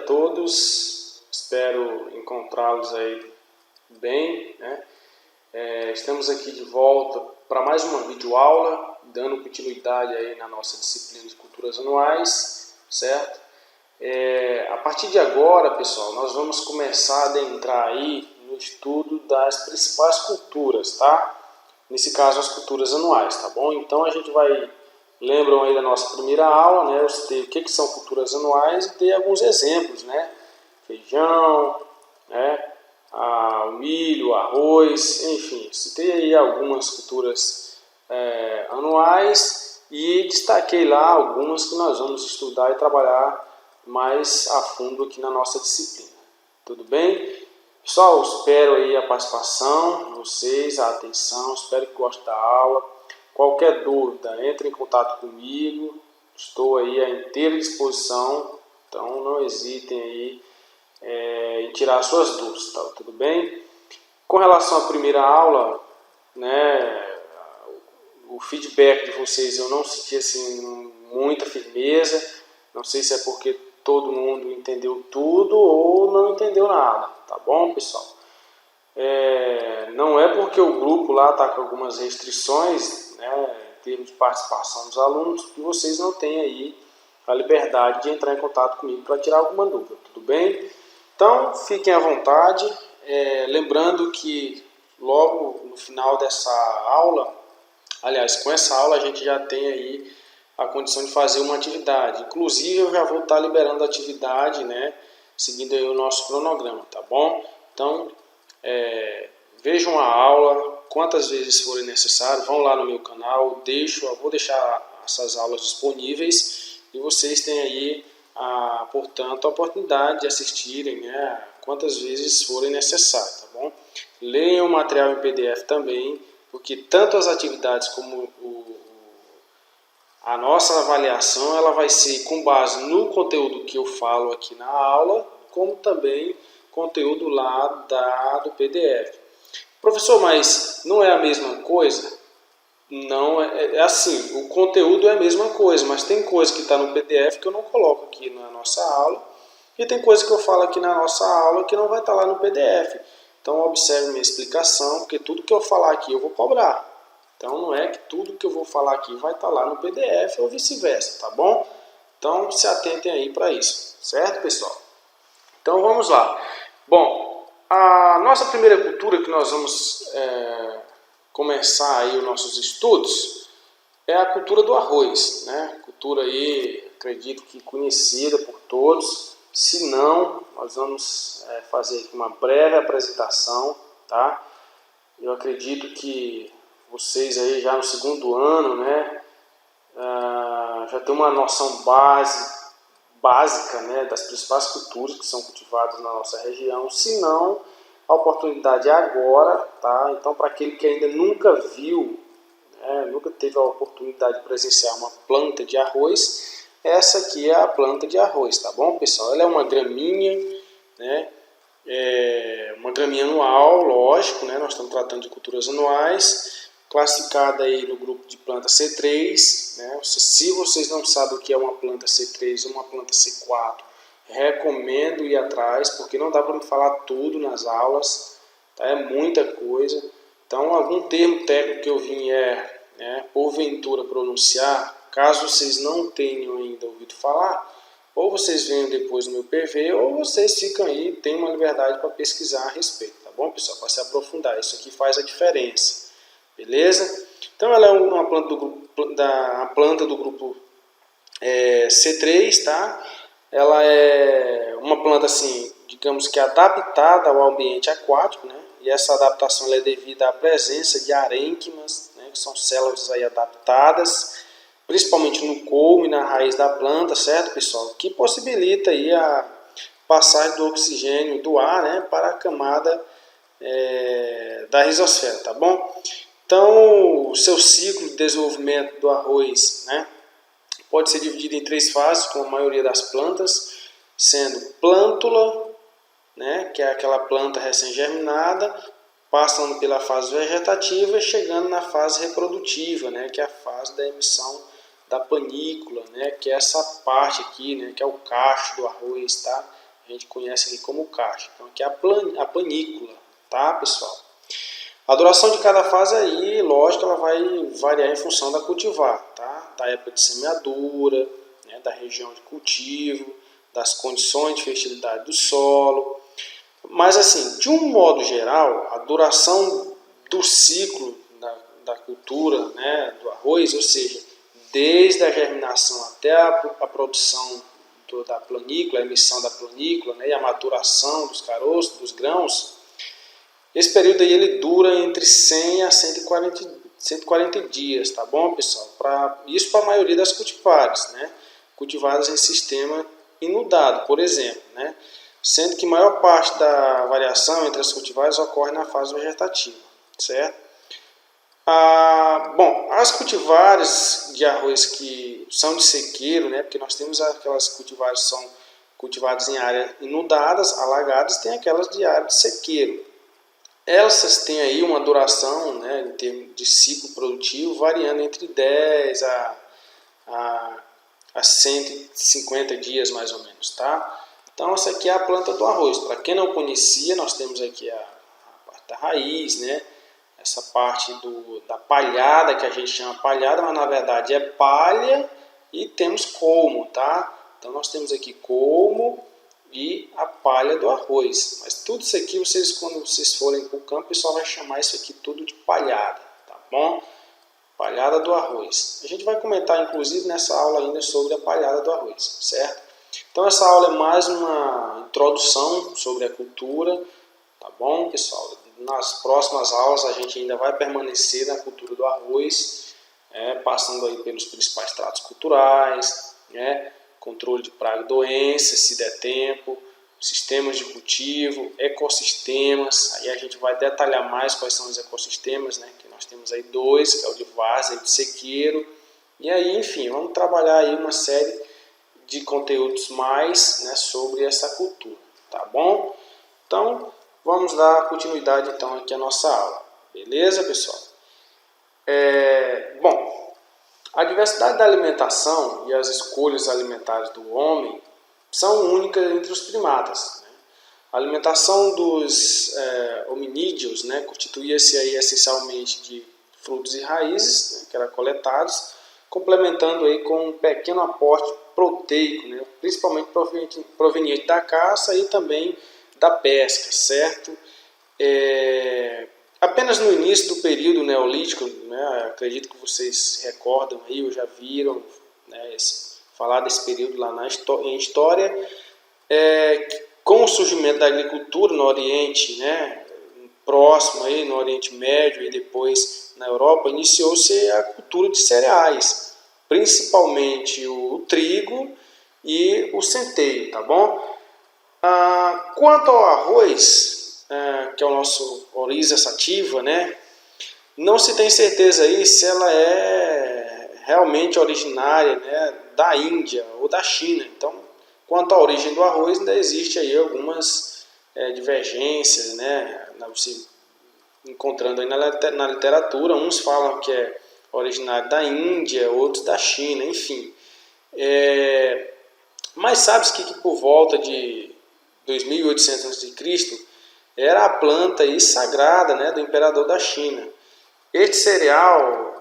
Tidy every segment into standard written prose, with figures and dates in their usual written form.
todos, espero encontrá-los aí bem, né? Estamos aqui de volta para mais uma videoaula, dando continuidade aí na nossa disciplina de culturas anuais, certo? A partir de agora, pessoal, nós vamos começar a adentrar aí no estudo das principais culturas, tá? Nesse caso, as culturas anuais, tá bom? Então a gente vai... Lembram aí da nossa primeira aula, né? Eu citei o que são culturas anuais e dei alguns exemplos, né? Feijão, né? O milho, o arroz, enfim, citei aí algumas culturas anuais e destaquei lá algumas que nós vamos estudar e trabalhar mais a fundo aqui na nossa disciplina. Tudo bem? Pessoal, espero aí a participação de vocês, a atenção, espero que gostem da aula. Qualquer dúvida, entre em contato comigo, estou aí à inteira disposição, então não hesitem aí em tirar suas dúvidas, tá? Tudo bem? Com relação à primeira aula, né, o feedback de vocês eu não senti assim muita firmeza, não sei se é porque todo mundo entendeu tudo ou não entendeu nada, tá bom, pessoal? Não é porque o grupo lá está com algumas restrições, né, em termos de participação dos alunos, que vocês não têm aí a liberdade de entrar em contato comigo para tirar alguma dúvida, tudo bem? Então, fiquem à vontade, lembrando que logo no final dessa aula, aliás, com essa aula a gente já tem aí a condição de fazer uma atividade, inclusive eu já vou estar liberando a atividade, né, seguindo aí o nosso cronograma, tá bom? Então, vejam a aula quantas vezes forem necessário, vão lá no meu canal, eu vou deixar essas aulas disponíveis e vocês têm aí, portanto, a oportunidade de assistirem, né, quantas vezes forem necessário, tá bom? Leiam o material em PDF também, porque tanto as atividades como a nossa avaliação ela vai ser com base no conteúdo que eu falo aqui na aula, como também conteúdo lá do PDF. Professor, mas não é a mesma coisa? Não, é assim, o conteúdo é a mesma coisa, mas tem coisa que está no PDF que eu não coloco aqui na nossa aula, e tem coisa que eu falo aqui na nossa aula que não vai estar lá no PDF. Então observe minha explicação, porque tudo que eu falar aqui eu vou cobrar. Então não é que tudo que eu vou falar aqui vai estar lá no PDF ou vice-versa, tá bom? Então se atentem aí para isso, certo, pessoal? Então vamos lá. Bom, a nossa primeira cultura que nós vamos começar aí os nossos estudos é a cultura do arroz, né? Cultura aí, acredito que conhecida por todos. Se não, nós vamos fazer aqui uma breve apresentação, tá? Eu acredito que vocês aí já no segundo ano, né, já tem uma noção básica, né, das principais culturas que são cultivadas na nossa região. Se não, a oportunidade é agora, tá? Então, para aquele que ainda nunca viu, nunca teve a oportunidade de presenciar uma planta de arroz, essa aqui é a planta de arroz, tá bom, pessoal? Ela é uma graminha, né? Uma graminha anual, lógico, né? Nós estamos tratando de culturas anuais, classificada aí no grupo de planta C3, né? Se vocês não sabem o que é uma planta C3 ou uma planta C4, recomendo ir atrás, porque não dá para me falar tudo nas aulas, tá? É muita coisa. Então, algum termo técnico que eu vier, porventura pronunciar, caso vocês não tenham ainda ouvido falar, ou vocês venham depois no meu PV, ou vocês ficam aí, têm uma liberdade para pesquisar a respeito, tá bom, pessoal? Para se aprofundar, isso aqui faz a diferença, beleza? Então, ela é uma planta do grupo C3, tá? Ela é uma planta, assim, digamos que adaptada ao ambiente aquático, né? E essa adaptação é devida à presença de arênquimas, né? Que são células aí adaptadas, principalmente no colmo e na raiz da planta, certo, pessoal? Que possibilita aí a passagem do oxigênio do ar, né, para a camada da rizosfera, tá bom? Então, o seu ciclo de desenvolvimento do arroz, né, pode ser dividido em 3 fases, como a maioria das plantas, sendo plântula, né, que é aquela planta recém-germinada, passando pela fase vegetativa e chegando na fase reprodutiva, né, que é a fase da emissão da panícula, né, que é essa parte aqui, né, que é o cacho do arroz, tá? A gente conhece aqui como caixa. Então aqui é a panícula, tá, pessoal? A duração de cada fase aí, lógico, ela vai variar em função da cultivar, tá? Da época de semeadura, né, da região de cultivo, das condições de fertilidade do solo. Mas assim, de um modo geral, a duração do ciclo da cultura, né, do arroz, ou seja, desde a germinação até a produção da planícula, a emissão da planícula, né, e a maturação dos caroços, dos grãos, esse período aí ele dura entre 100 a 140 dias, tá bom, pessoal? Isso para a maioria das cultivares, né? Cultivadas em sistema inundado, por exemplo, né? Sendo que a maior parte da variação entre as cultivares ocorre na fase vegetativa, certo? Bom, as cultivares de arroz que são de sequeiro, né? Porque nós temos aquelas cultivares que são cultivadas em áreas inundadas, alagadas, tem aquelas de área de sequeiro. Essas têm aí uma duração, né, em termos de ciclo produtivo, variando entre 10 a 150 dias, mais ou menos, tá? Então, essa aqui é a planta do arroz. Para quem não conhecia, nós temos aqui a parte da raiz, né? Essa parte da palhada, que a gente chama palhada, mas na verdade é palha, e temos colmo, tá? Então, nós temos aqui colmo e a palha do arroz. Mas tudo isso aqui, quando vocês forem para o campo, o pessoal vai chamar isso aqui tudo de palhada, tá bom? Palhada do arroz. A gente vai comentar, inclusive, nessa aula ainda sobre a palhada do arroz, certo? Então, essa aula é mais uma introdução sobre a cultura, tá bom, pessoal? Nas próximas aulas, a gente ainda vai permanecer na cultura do arroz, passando aí pelos principais tratos culturais, né? Controle de praga e doenças, se der tempo, sistemas de cultivo, ecossistemas. Aí a gente vai detalhar mais quais são os ecossistemas, né? Que nós temos aí dois, que é o de várzea e o de sequeiro. E aí, enfim, vamos trabalhar aí uma série de conteúdos mais, né, sobre essa cultura, tá bom? Então, vamos dar continuidade então aqui à nossa aula, beleza, pessoal? Bom, a diversidade da alimentação e as escolhas alimentares do homem são únicas entre os primatas, né? A alimentação dos hominídeos, né, constituía-se aí essencialmente de frutos e raízes, né, que eram coletados, complementando aí com um pequeno aporte proteico, né, principalmente proveniente da caça e também da pesca, certo? Apenas no início do período neolítico, né, acredito que vocês se recordam aí, ou já viram, né, falar desse período lá em história, com o surgimento da agricultura no Oriente, né, próximo aí, no Oriente Médio e depois na Europa, iniciou-se a cultura de cereais, principalmente o trigo e o centeio, tá bom? Quanto ao arroz, que é o nosso Oryza sativa, né, não se tem certeza aí se ela é realmente originária, né, da Índia ou da China. Então, quanto à origem do arroz, ainda existe aí algumas divergências, né, encontrando aí na literatura. Uns falam que é originário da Índia, outros da China, enfim. Mas sabe-se que por volta de 2800 a.C., era a planta aí sagrada, né, do imperador da China. Este cereal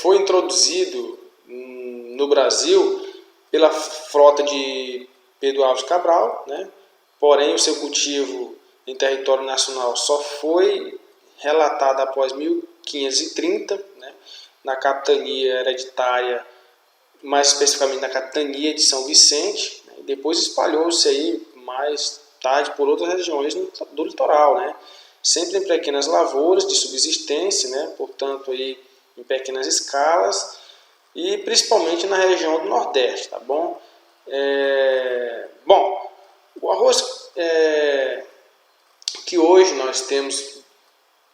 foi introduzido no Brasil pela frota de Pedro Álvares Cabral, né? Porém o seu cultivo em território nacional só foi relatado após 1530, né? Na capitania hereditária, mais especificamente na capitania de São Vicente, né? Depois espalhou-se aí mais tarde por outras regiões do litoral, né? Sempre em pequenas lavouras de subsistência, né? Portanto aí em pequenas escalas, e principalmente na região do Nordeste, tá bom? Bom, o arroz que hoje nós temos,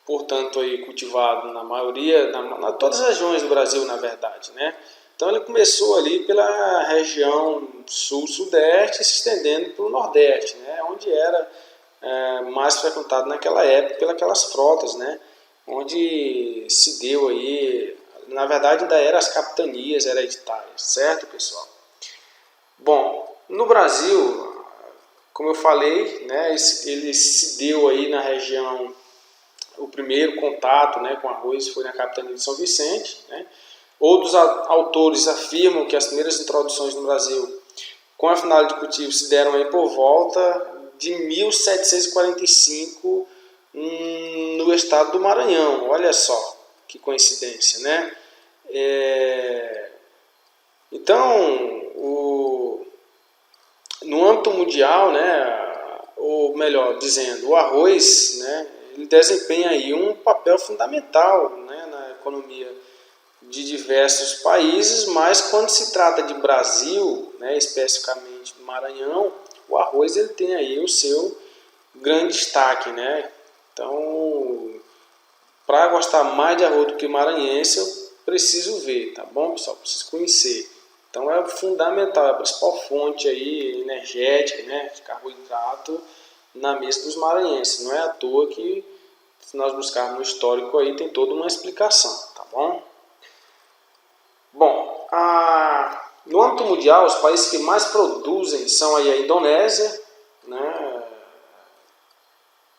portanto, aí cultivado na maioria, todas as regiões do Brasil, na verdade, né? Então ele começou ali pela região sul-sudeste, se estendendo para o Nordeste, né? Onde era mais frequentado naquela época pelas frotas, né? Onde se deu aí, na verdade ainda eram as capitanias hereditárias, certo, pessoal? Bom, no Brasil, como eu falei, né, ele se deu aí na região, o primeiro contato, né, com arroz foi na capitania de São Vicente, né. Outros autores afirmam que as primeiras introduções no Brasil com a finalidade de cultivo se deram aí por volta de 1745 no estado do Maranhão. Olha só que coincidência, né? Então, no âmbito mundial, né, ou melhor dizendo, o arroz, né, ele desempenha aí um papel fundamental, né, na economia de diversos países, mas quando se trata de Brasil, né, especificamente do Maranhão, o arroz ele tem aí o seu grande destaque, né? Então, para gostar mais de arroz do que maranhense, eu preciso ver, tá bom, pessoal? Preciso conhecer. Então é fundamental, é a principal fonte aí energética, né, de carboidrato na mesa dos maranhenses. Não é à toa que, se nós buscarmos no histórico aí, tem toda uma explicação, tá bom? Bom, no âmbito mundial, os países que mais produzem são aí a Indonésia, né?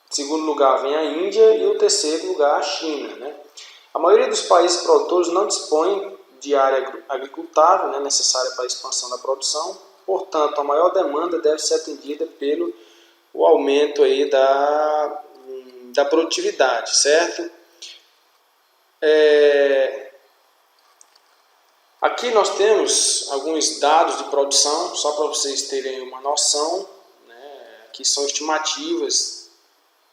Em segundo lugar vem a Índia e o terceiro lugar a China, né? A maioria dos países produtores não dispõe de área agricultável, né, necessária para a expansão da produção, portanto, a maior demanda deve ser atendida pelo o aumento aí da produtividade, certo? Aqui nós temos alguns dados de produção, só para vocês terem uma noção, né, que são estimativas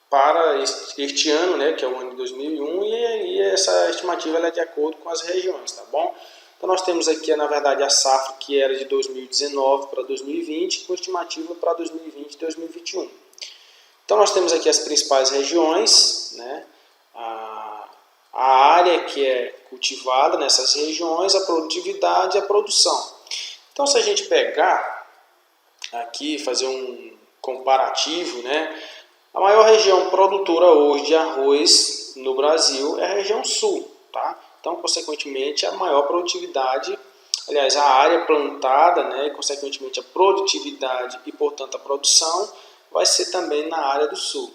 para este ano, né, que é o ano de 2001, e essa estimativa ela é de acordo com as regiões, tá bom? Então nós temos aqui, na verdade, a safra que era de 2019 para 2020, com estimativa para 2020 e 2021. Então nós temos aqui as principais regiões, né, a área que é cultivada nessas regiões, a produtividade e a produção. Então, se a gente pegar aqui, fazer um comparativo, né, a maior região produtora hoje de arroz no Brasil é a região sul, tá? Então, consequentemente, a maior produtividade, aliás, a área plantada, né, e consequentemente a produtividade e, portanto, a produção vai ser também na área do sul.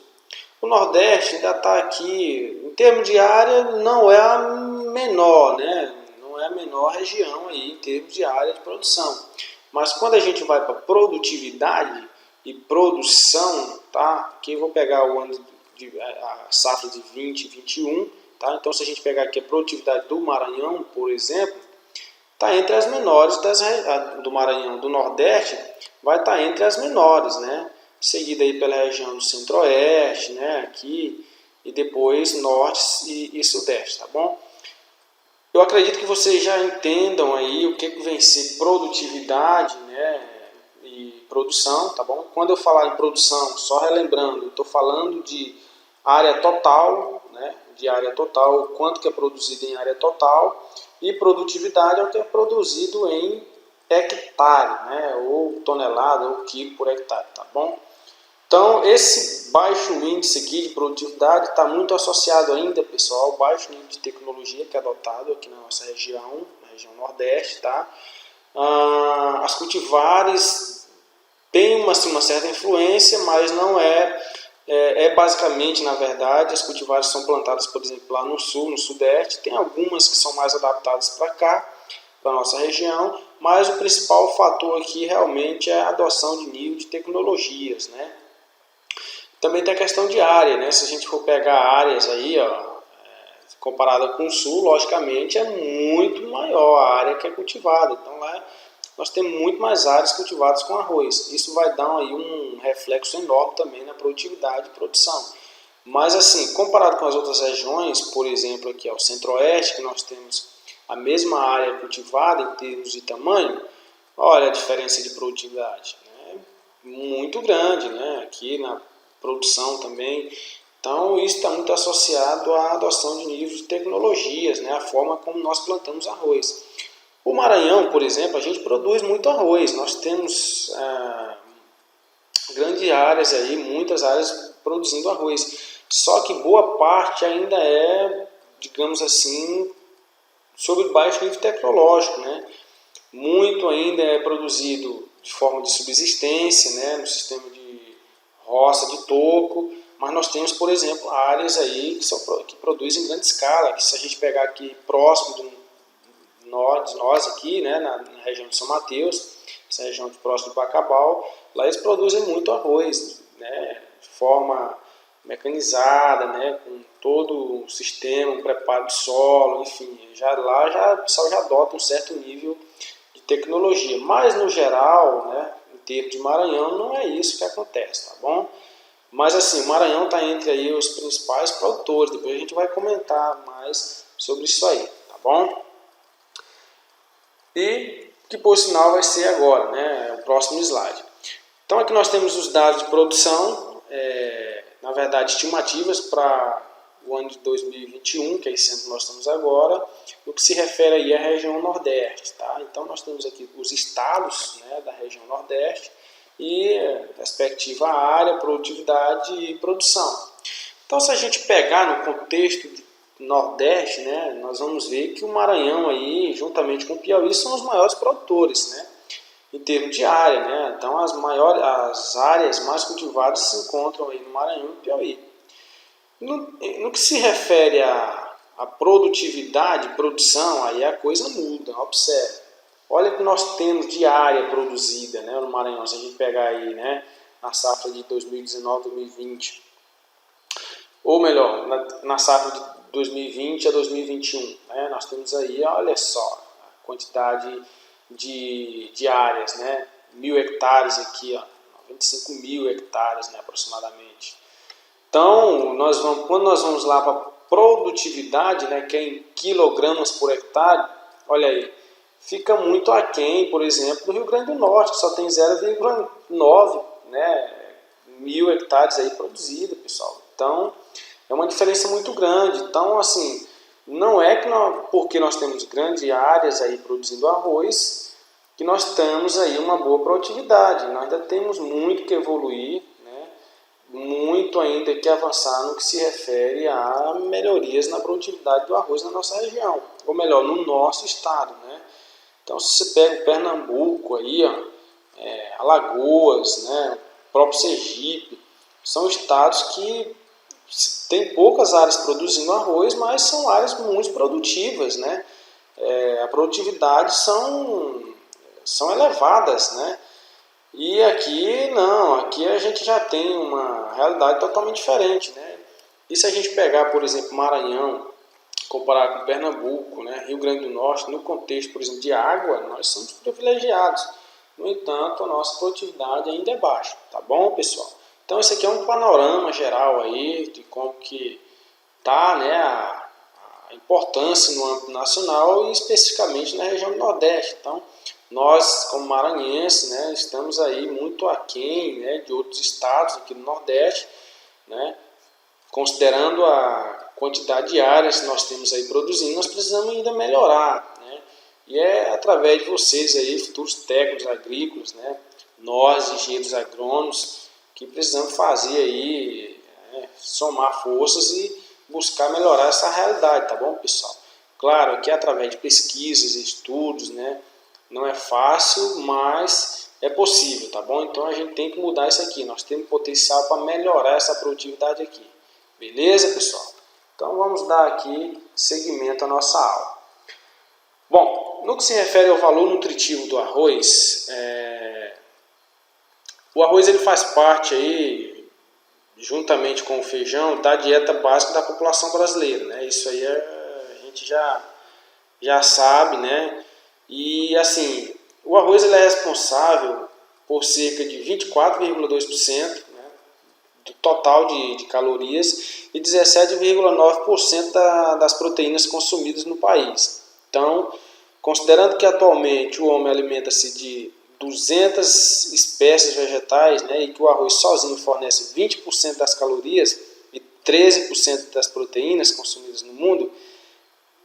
O Nordeste ainda está aqui, em termos de área, não é a menor, né? Não é a menor região aí em termos de área de produção. Mas quando a gente vai para produtividade e produção, tá? Aqui eu vou pegar o ano a safra de 20 e 21, tá? Então se a gente pegar aqui a produtividade do Maranhão, por exemplo, está entre as menores do Maranhão, do Nordeste, vai estar entre as menores, né? Seguida aí pela região do Centro-Oeste, né, aqui, e depois Norte e Sudeste, tá bom? Eu acredito que vocês já entendam aí o que vem ser produtividade, né, e produção, tá bom? Quando eu falar em produção, só relembrando, eu estou falando de área total, né, de área total, o quanto que é produzido em área total, e produtividade é o que é produzido em hectare, né, ou tonelada, ou quilo por hectare, tá bom? Então, esse baixo índice aqui de produtividade está muito associado ainda, pessoal, ao baixo nível de tecnologia que é adotado aqui na nossa região, na região Nordeste, tá? As cultivares têm uma certa influência, mas não é basicamente, na verdade, as cultivares são plantadas, por exemplo, lá no Sul, no Sudeste, tem algumas que são mais adaptadas para cá, para a nossa região, mas o principal fator aqui realmente é a adoção de nível de tecnologias, né? Também tem a questão de área, né? Se a gente for pegar áreas aí, ó, comparada com o sul, logicamente é muito maior a área que é cultivada. Então lá nós temos muito mais áreas cultivadas com arroz. Isso vai dar aí um reflexo enorme também na produtividade e produção. Mas assim, comparado com as outras regiões, por exemplo aqui ao Centro-Oeste, que nós temos a mesma área cultivada em termos de tamanho, olha a diferença de produtividade, né? Muito grande, né? Aqui na produção também. Então, isso está muito associado à adoção de níveis de tecnologias, né? A forma como nós plantamos arroz. O Maranhão, por exemplo, a gente produz muito arroz. Nós temos grandes áreas aí, muitas áreas produzindo arroz. Só que boa parte ainda é, digamos assim, sob baixo nível tecnológico, né? Muito ainda é produzido de forma de subsistência, né, no sistema de roça de toco, mas nós temos, por exemplo, áreas aí que produzem em grande escala, que se a gente pegar aqui próximo de nós aqui, né, na região de São Mateus, essa região próximo do Bacabal, lá eles produzem muito arroz, né, de forma mecanizada, né, com todo o sistema, um preparo de solo, enfim, o pessoal já adota um certo nível de tecnologia, mas no geral, né, em termos de Maranhão, não é isso que acontece, tá bom? Mas assim, o Maranhão está entre aí os principais produtores, depois a gente vai comentar mais sobre isso aí, tá bom? E que por sinal vai ser agora, né, o próximo slide. Então aqui nós temos os dados de produção, na verdade estimativas para o ano de 2021, que é esse ano que nós estamos agora, no que se refere aí à região Nordeste, tá? Então nós temos aqui os estados, né, da região Nordeste e respectiva área, produtividade e produção. Então se a gente pegar no contexto de Nordeste, né, nós vamos ver que o Maranhão aí, juntamente com o Piauí, são os maiores produtores, né, em termos de área, né? Então as áreas mais cultivadas se encontram aí no Maranhão e Piauí. No que se refere à produtividade, produção, aí a coisa muda, observe. Olha o que nós temos de área produzida, né, no Maranhão, se a gente pegar aí, né, na safra de 2019-2020, ou melhor, na safra de 2020 a 2021, né, nós temos aí, olha só, a quantidade de áreas, né, 1.000 hectares aqui, ó, 25 mil hectares, né, aproximadamente. Então, quando nós vamos lá para a produtividade, né, que é em quilogramas por hectare, olha aí, fica muito aquém, por exemplo, do Rio Grande do Norte, que só tem 0,9, né, mil hectares aí produzido, pessoal. Então, é uma diferença muito grande. Então, assim, não é que porque nós temos grandes áreas aí produzindo arroz, que nós temos aí uma boa produtividade. Nós ainda temos muito que evoluir, né? Muito ainda que avançar no que se refere a melhorias na produtividade do arroz na nossa região, ou melhor, no nosso estado, né? Então, se você pega o Pernambuco aí, ó, Alagoas, né, o próprio Sergipe, são estados que tem poucas áreas produzindo arroz, mas são áreas muito produtivas, né? A produtividade são elevadas, né? E aqui não, aqui a gente já tem uma realidade totalmente diferente, né? E se a gente pegar, por exemplo, Maranhão, comparar com Pernambuco, né, Rio Grande do Norte, no contexto, por exemplo, de água, nós somos privilegiados. No entanto, a nossa produtividade ainda é baixa, tá bom, pessoal? Então, esse aqui é um panorama geral aí de como que está, né, a importância no âmbito nacional e especificamente na região do Nordeste. Então, nós, como maranhenses, né, estamos aí muito aquém, né, de outros estados aqui do Nordeste, né, considerando a quantidade de áreas que nós temos aí produzindo, nós precisamos ainda melhorar, né? E é através de vocês aí, futuros técnicos agrícolas, né? Nós, engenheiros agrônomos, que precisamos fazer aí, somar forças e buscar melhorar essa realidade, tá bom, pessoal? Claro que através de pesquisas e estudos, né? Não é fácil, mas é possível, tá bom? Então a gente tem que mudar isso aqui, nós temos potencial para melhorar essa produtividade aqui. Beleza, pessoal? Então vamos dar aqui seguimento à nossa aula. Bom, no que se refere ao valor nutritivo do arroz, o arroz ele faz parte aí, juntamente com o feijão, da dieta básica da população brasileira, né? Isso aí a gente já sabe, né? E assim, o arroz ele é responsável por cerca de 24,2%, do total de calorias e 17,9% das proteínas consumidas no país. Então, considerando que atualmente o homem alimenta-se de 200 espécies vegetais, né, e que o arroz sozinho fornece 20% das calorias e 13% das proteínas consumidas no mundo,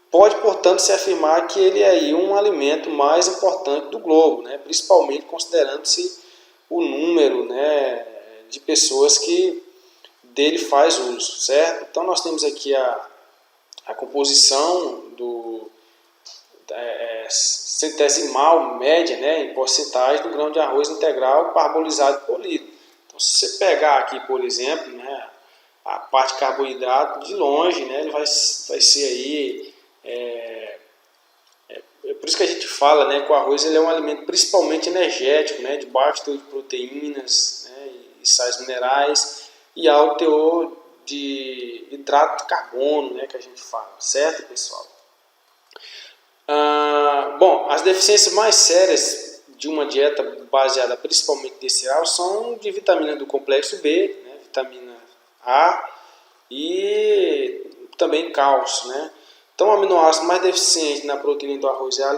pode, portanto, se afirmar que ele é aí um alimento mais importante do globo, né, principalmente considerando-se o número, né, de pessoas que dele faz uso, certo? Então nós temos aqui a composição centesimal média, né, em porcentagem do grão de arroz integral parbolizado e polido. Então, se você pegar aqui, por exemplo, né, a parte de carboidrato, de longe, né, ele vai ser aí... É por isso que a gente fala, né, que o arroz ele é um alimento principalmente energético, né, de baixo teor de proteínas, né, e sais minerais e alto teor de hidrato de carbono, né, que a gente fala, certo, pessoal? Bom, as deficiências mais sérias de uma dieta baseada principalmente em cereal são de vitamina do complexo B, né, vitamina A e também cálcio, né? Então, o aminoácido mais deficiente na proteína do arroz é a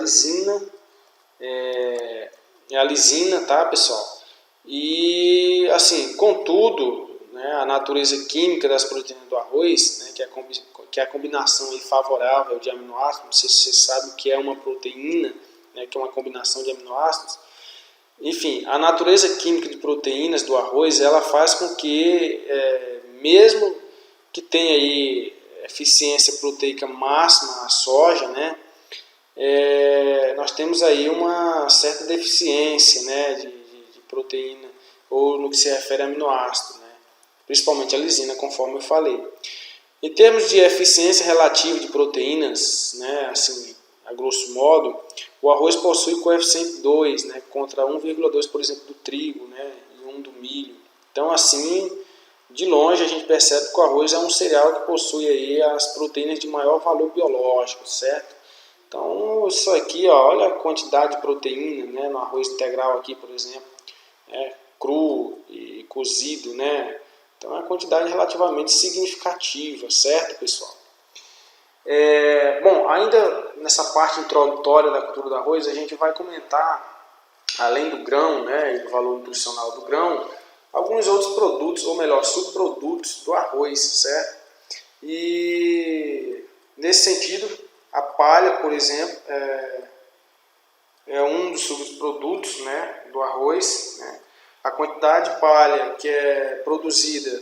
lisina, tá, pessoal? E, assim, contudo, né, a natureza química das proteínas do arroz, né, que é a combinação aí favorável de aminoácidos, não sei se você sabe o que é uma proteína, né, que é uma combinação de aminoácidos. Enfim, a natureza química de proteínas do arroz, ela faz com que, mesmo que tenha aí eficiência proteica máxima a soja, né, nós temos aí uma certa deficiência, né, de proteína, ou no que se refere a aminoácido, né, principalmente a lisina, conforme eu falei. Em termos de eficiência relativa de proteínas, né, assim, a grosso modo, o arroz possui coeficiente 2, né, contra 1,2, por exemplo, do trigo, né, e 1 do milho. Então, assim, de longe a gente percebe que o arroz é um cereal que possui aí as proteínas de maior valor biológico, certo? Então, isso aqui, ó, olha a quantidade de proteína, né, no arroz integral aqui, por exemplo, cru e cozido, né? Então, é uma quantidade relativamente significativa, certo, pessoal? Bom, ainda nessa parte introdutória da cultura do arroz, a gente vai comentar, além do grão, né, e do valor nutricional do grão, alguns outros produtos, ou melhor, subprodutos do arroz, certo? E, nesse sentido, a palha, por exemplo, é um dos subprodutos, né, do arroz, né? A quantidade de palha que é produzida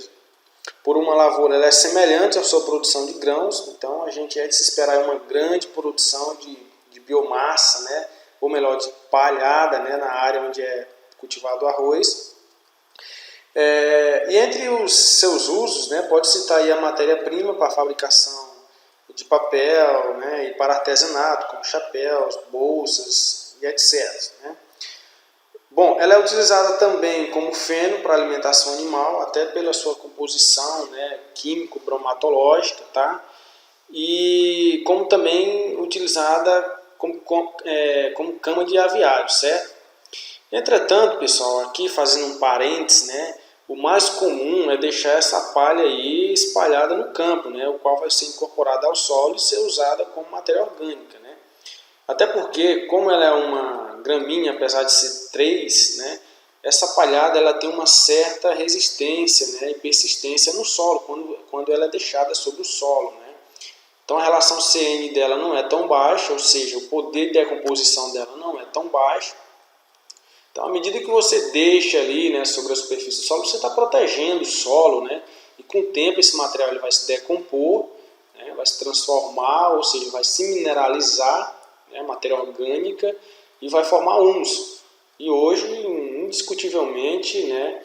por uma lavoura ela é semelhante à sua produção de grãos, então a gente é de se esperar uma grande produção de biomassa, né? Ou melhor, de palhada, né? Na área onde é cultivado o arroz. E entre os seus usos, né, pode citar aí a matéria-prima para a fabricação de papel, né, e para artesanato, como chapéus, bolsas e etc. Né? Bom, ela é utilizada também como feno para alimentação animal, até pela sua composição, né, químico-bromatológica, tá? E como também utilizada como cama de aviário, certo? Entretanto, pessoal, aqui fazendo um parênteses, né, o mais comum é deixar essa palha aí espalhada no campo, né, o qual vai ser incorporada ao solo e ser usada como matéria orgânica, né? Até porque, como ela é uma gramínea, apesar de ser 3, né, essa palhada ela tem uma certa resistência, né, e persistência no solo, quando ela é deixada sobre o solo, né? Então a relação CN dela não é tão baixa, ou seja, o poder de decomposição dela não é tão baixo. Então, à medida que você deixa ali, né, sobre a superfície do solo, você está protegendo o solo, né? E com o tempo esse material ele vai se decompor, né, vai se transformar, ou seja, vai se mineralizar, né, matéria orgânica, e vai formar humus. E hoje, indiscutivelmente, né,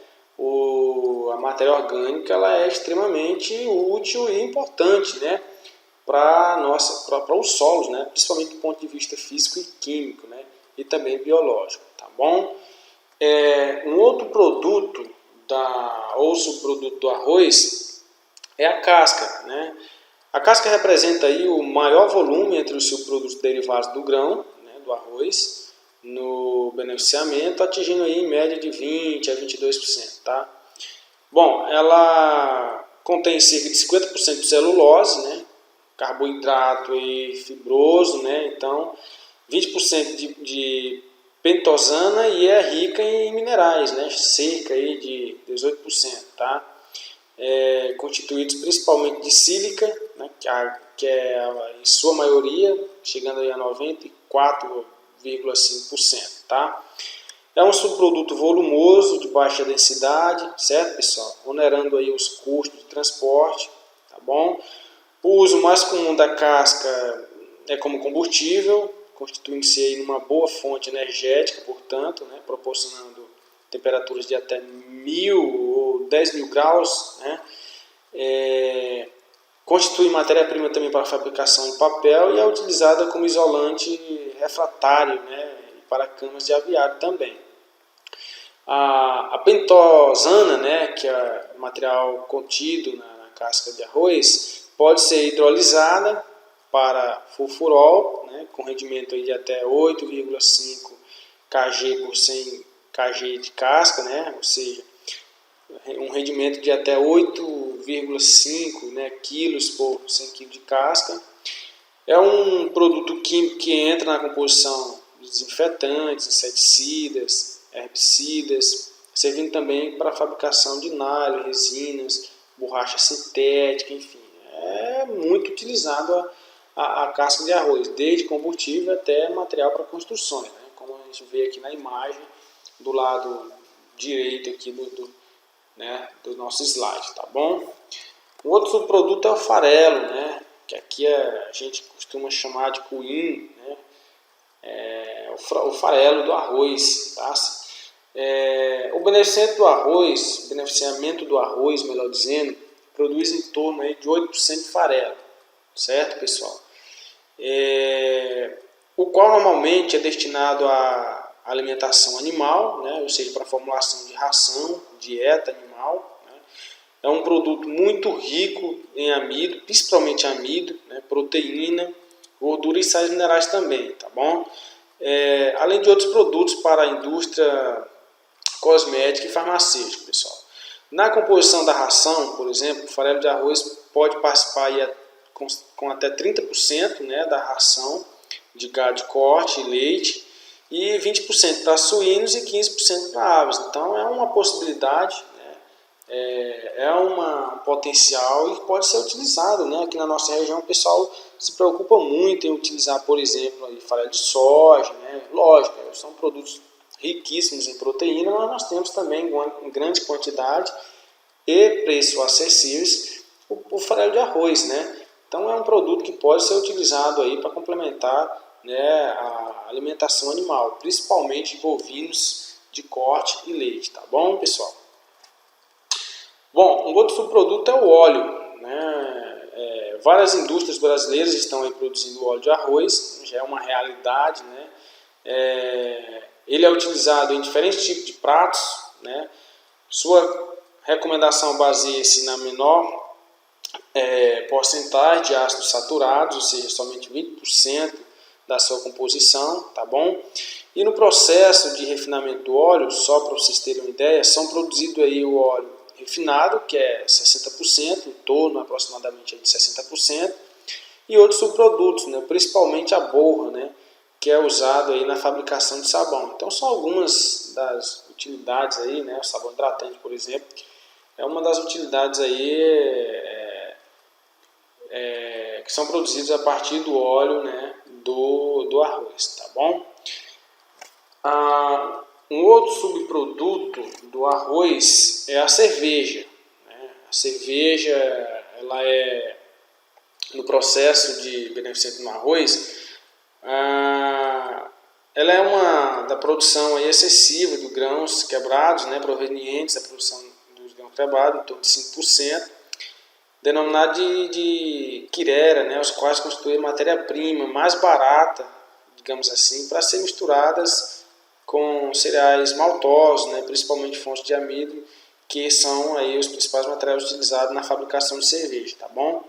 a matéria orgânica ela é extremamente útil e importante, né, para os solos, né, principalmente do ponto de vista físico e químico, né, e também biológico, tá bom? Um outro produto ou subproduto do arroz é a casca, né? A casca representa aí o maior volume entre os subprodutos derivados do grão, né, do arroz, no beneficiamento, atingindo aí em média de 20 a 22%, tá? Bom, ela contém cerca de 50% de celulose, né, carboidrato e fibroso, né, então 20% de pentosana e é rica em minerais, né, cerca aí de 18%, tá? Constituídos principalmente de sílica, né, que é em sua maioria, chegando aí a 94,5%, tá? É um subproduto volumoso, de baixa densidade, certo, pessoal? Onerando aí os custos de transporte, tá bom? O uso mais comum da casca é como combustível, constituindo-se aí numa boa fonte energética, portanto, né, proporcionando temperaturas de até 1.000 ou 10.000 graus, né, constitui matéria-prima também para a fabricação de papel e é utilizada como isolante refratário, né, para camas de aviário também. A pentosana, né, que é o material contido na casca de arroz, pode ser hidrolisada para furfurol, né, com rendimento aí de até 8,5 kg por 100 kg de casca, né, ou seja, um rendimento de até 8,5, né, quilos por 100 kg de casca. É um produto químico que entra na composição de desinfetantes, inseticidas, herbicidas, servindo também para a fabricação de nylon, resinas, borracha sintética, enfim. É muito utilizado a casca de arroz, desde combustível até material para construções, né? Como a gente vê aqui na imagem do lado direito aqui do nosso slide, tá bom? O outro subproduto é o farelo, né? Que aqui a gente costuma chamar de cuim, né? O farelo do arroz, tá? O beneficiamento do arroz, melhor dizendo, produz em torno aí de 8% de farelo, certo, pessoal? O qual normalmente é destinado à alimentação animal, né? Ou seja, para a formulação de ração, dieta animal, né? É um produto muito rico em amido, principalmente amido, né? Proteína, gordura e sais minerais também, tá bom? Além de outros produtos para a indústria cosmética e farmacêutica, pessoal. Na composição da ração, por exemplo, o farelo de arroz pode participar aí com até 30%, né, da ração de gado de corte e leite, e 20% para suínos e 15% para aves. Então é uma possibilidade, né, um potencial e pode ser utilizado, né? Aqui na nossa região o pessoal se preocupa muito em utilizar, por exemplo, aí, farelo de soja, né? Lógico, são produtos riquíssimos em proteína, mas nós temos também em grande quantidade e preços acessíveis o farelo de arroz, né? Então é um produto que pode ser utilizado aí para complementar, né, a alimentação animal, principalmente de bovinos de corte e leite, tá bom, pessoal? Bom, um outro subproduto é o óleo, né? Várias indústrias brasileiras estão aí produzindo óleo de arroz, já é uma realidade, né? Ele é utilizado em diferentes tipos de pratos, né? Sua recomendação baseia-se na menor porcentagem de ácidos saturados, ou seja, somente 20% da sua composição, tá bom? E no processo de refinamento do óleo, só para vocês terem uma ideia, são produzidos aí o óleo refinado, que é 60%, em torno aproximadamente de 60%, e outros subprodutos, né? Principalmente a borra, né? Que é usado aí na fabricação de sabão. Então são algumas das utilidades aí, né? O sabão hidratante, por exemplo, é uma das utilidades aí que são produzidos a partir do óleo, né, do arroz, tá bom? Um outro subproduto do arroz é a cerveja, né? A cerveja, ela é, no processo de beneficiamento no arroz, ela é uma da produção aí excessiva de grãos quebrados, né, provenientes da produção dos grãos quebrados, em torno de 5%, denominado de quirera, né, os quais constituem matéria-prima mais barata, digamos assim, para ser misturadas com cereais maltosos, né, principalmente fontes de amido, que são aí os principais materiais utilizados na fabricação de cerveja, tá bom?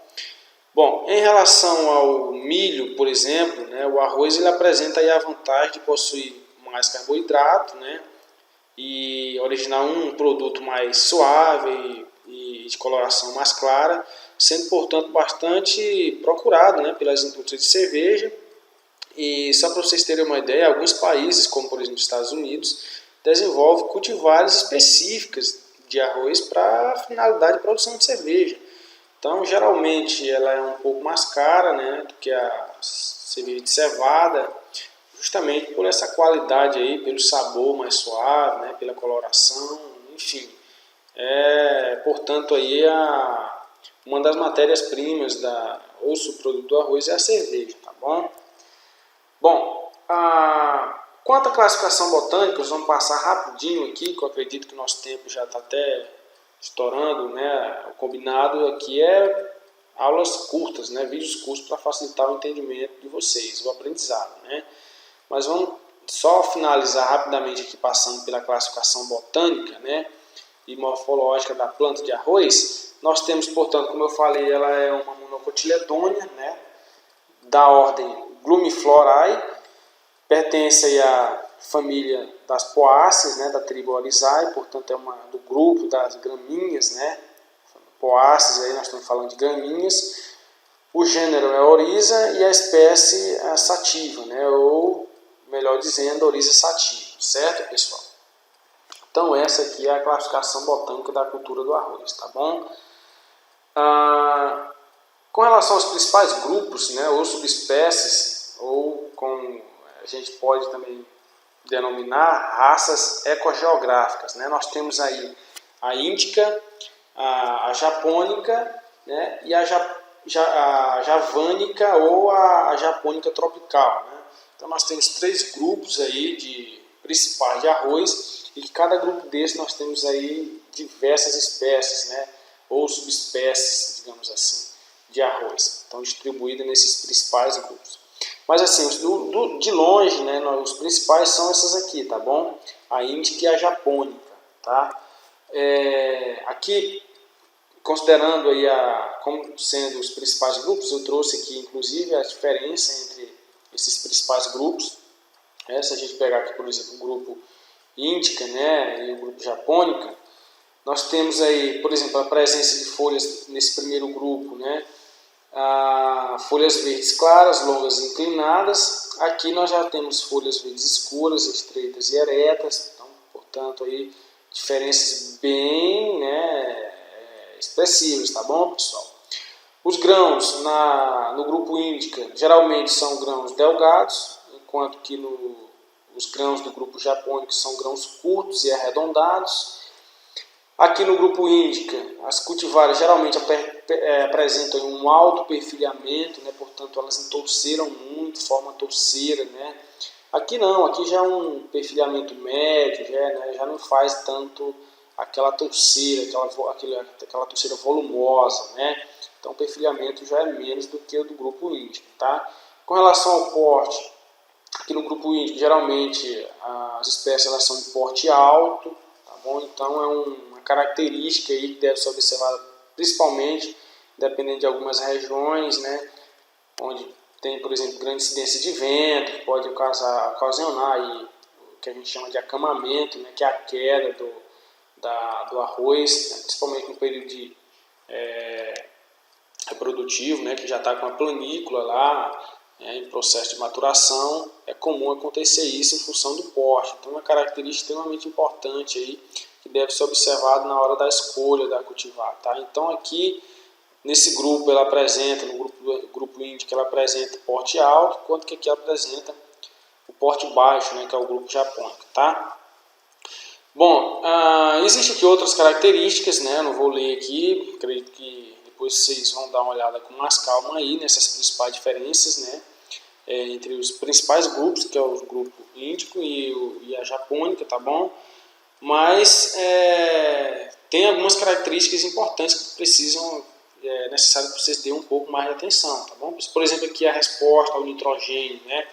Bom, em relação ao milho, por exemplo, né, o arroz ele apresenta aí a vantagem de possuir mais carboidrato, né, e originar um produto mais suave e de coloração mais clara, sendo, portanto, bastante procurado, né, pelas indústrias de cerveja. E só para vocês terem uma ideia, alguns países, como por exemplo os Estados Unidos, desenvolvem cultivares específicas de arroz para a finalidade de produção de cerveja. Então, geralmente, ela é um pouco mais cara, né, do que a cerveja de cevada, justamente por essa qualidade aí, pelo sabor mais suave, né, pela coloração, enfim. Portanto, aí uma das matérias-primas ou subproduto do arroz é a cerveja, tá bom? Bom, quanto à classificação botânica, nós vamos passar rapidinho aqui, que eu acredito que o nosso tempo já está até estourando, né? O combinado aqui é aulas curtas, né? Vídeos curtos para facilitar o entendimento de vocês, o aprendizado, né? Mas vamos só finalizar rapidamente aqui passando pela classificação botânica, né? E morfológica da planta de arroz. Nós temos, portanto, como eu falei, ela é uma monocotiledônia, né? Da ordem Glumiflorae, pertence aí à família das poáceas, né? Da tribo Oryzae, portanto é do grupo das gramíneas, né? Poáceas, aí nós estamos falando de gramíneas. O gênero é Oryza e a espécie é sativa, né? Ou, melhor dizendo, Oryza sativa, certo, pessoal? Então essa aqui é a classificação botânica da cultura do arroz, tá bom? Com relação aos principais grupos, né, ou subespécies, ou como a gente pode também denominar raças ecogeográficas, né? Nós temos aí a índica, a japônica, né, e a javânica ou a japônica tropical, né? Então nós temos 3 grupos aí principais de arroz, e que cada grupo desse nós temos aí diversas espécies, né, ou subespécies, digamos assim, de arroz. Então distribuída nesses principais grupos. Mas assim, de longe, né, os principais são essas aqui, tá bom? A índica e a japônica, tá? Aqui, considerando aí como sendo os principais grupos, eu trouxe aqui inclusive a diferença entre esses principais grupos. Se a gente pegar aqui, por exemplo, o grupo índica, né, e o grupo japônica, nós temos aí, por exemplo, a presença de folhas nesse primeiro grupo, né, folhas verdes claras, longas e inclinadas. Aqui nós já temos folhas verdes escuras, estreitas e eretas, então, portanto, aí diferenças bem, né, expressivas, tá bom, pessoal? Os grãos no grupo índica geralmente são grãos delgados, enquanto que os grãos do grupo japônico são grãos curtos e arredondados. Aqui no grupo índica, as cultivares geralmente apresentam um alto perfilhamento, né? Portanto elas entorceram muito, formam torceira, né? Aqui não, aqui já é um perfilhamento médio, já não faz tanto aquela torceira, aquela torceira volumosa, né? Então o perfilhamento já é menos do que o do grupo índico, tá? Com relação ao porte, aqui no grupo índico geralmente as espécies elas são de porte alto, tá bom? Então é uma característica aí que deve ser observada principalmente dependendo de algumas regiões, né? Onde tem, por exemplo, grande incidência de vento, que pode ocasionar aí o que a gente chama de acamamento, né? Que é a queda do arroz, né? Principalmente no período reprodutivo, né, que já está com a planícula lá, né, em processo de maturação. É comum acontecer isso em função do porte. Então, é uma característica extremamente importante aí, que deve ser observado na hora da escolha da cultivar. Tá? Então, aqui, nesse grupo, ela apresenta, no grupo índico, ela apresenta porte alto, enquanto que aqui ela apresenta o porte baixo, né, que é o grupo japônico. Tá? Bom, existem aqui outras características, né, eu não vou ler aqui, acredito que depois vocês vão dar uma olhada com mais calma aí nessas principais diferenças, né, entre os principais grupos, que é o grupo índico e a japônica, tá bom? Mas tem algumas características importantes que precisam, necessário que vocês deem um pouco mais de atenção, tá bom? Por exemplo, aqui a resposta ao nitrogênio, né,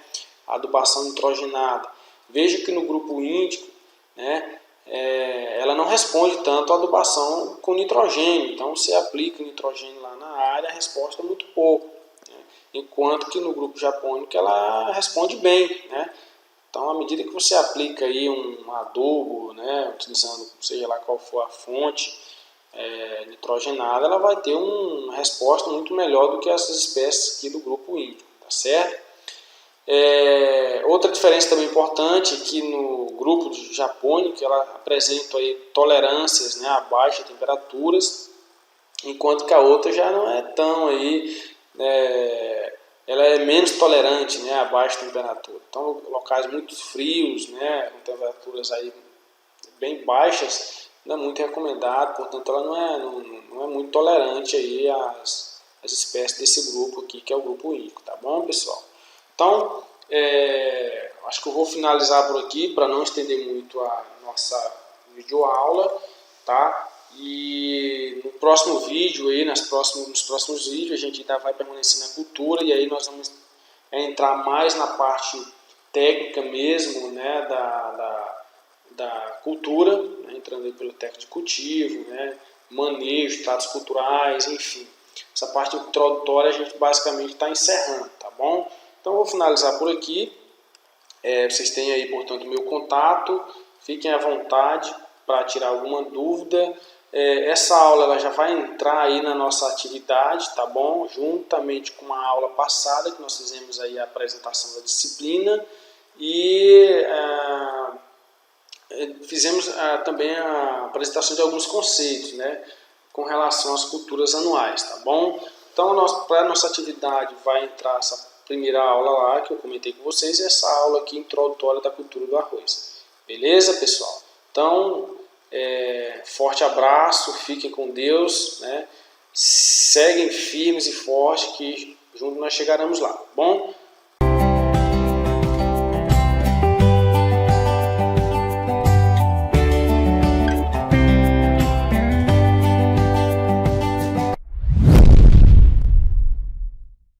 a adubação nitrogenada. Veja que no grupo índico, né, ela não responde tanto à adubação com nitrogênio, então você aplica o nitrogênio lá na área, a resposta é muito pouco, né? Enquanto que no grupo japônico ela responde bem, né? Então, à medida que você aplica aí um adubo, né, utilizando seja lá qual for a fonte nitrogenada, ela vai ter uma resposta muito melhor do que essas espécies aqui do grupo índico, tá certo? Outra diferença também importante é que no grupo japônico ela apresenta aí tolerâncias, né, a baixas temperaturas, enquanto que a outra já não é tão aí, ela é menos tolerante, né, a baixa temperatura. Então locais muito frios, né, com temperaturas aí bem baixas, não é muito recomendado, portanto ela não é muito tolerante aí às espécies desse grupo aqui, que é o grupo índico, tá bom, pessoal? Então, Acho que eu vou finalizar por aqui para não estender muito a nossa videoaula, tá? E no próximo vídeo aí, nos próximos vídeos a gente ainda vai permanecer na cultura e aí nós vamos entrar mais na parte técnica mesmo, né, da cultura, né, entrando aí pelo técnico de cultivo, né, manejo, tratos culturais, enfim. Essa parte introdutória a gente basicamente está encerrando, tá bom? Então eu vou finalizar por aqui. Vocês têm aí, portanto, o meu contato. Fiquem à vontade para tirar alguma dúvida. Essa aula ela já vai entrar aí na nossa atividade, tá bom? Juntamente com uma aula passada que nós fizemos aí a apresentação da disciplina e fizemos também a apresentação de alguns conceitos, né, com relação às culturas anuais, tá bom? Então, para a nossa atividade vai entrar essa primeira aula lá, que eu comentei com vocês, e essa aula aqui introdutória da cultura do arroz. Beleza, pessoal? Então, forte abraço, fiquem com Deus, né? Seguem firmes e fortes, que juntos nós chegaremos lá, tá bom?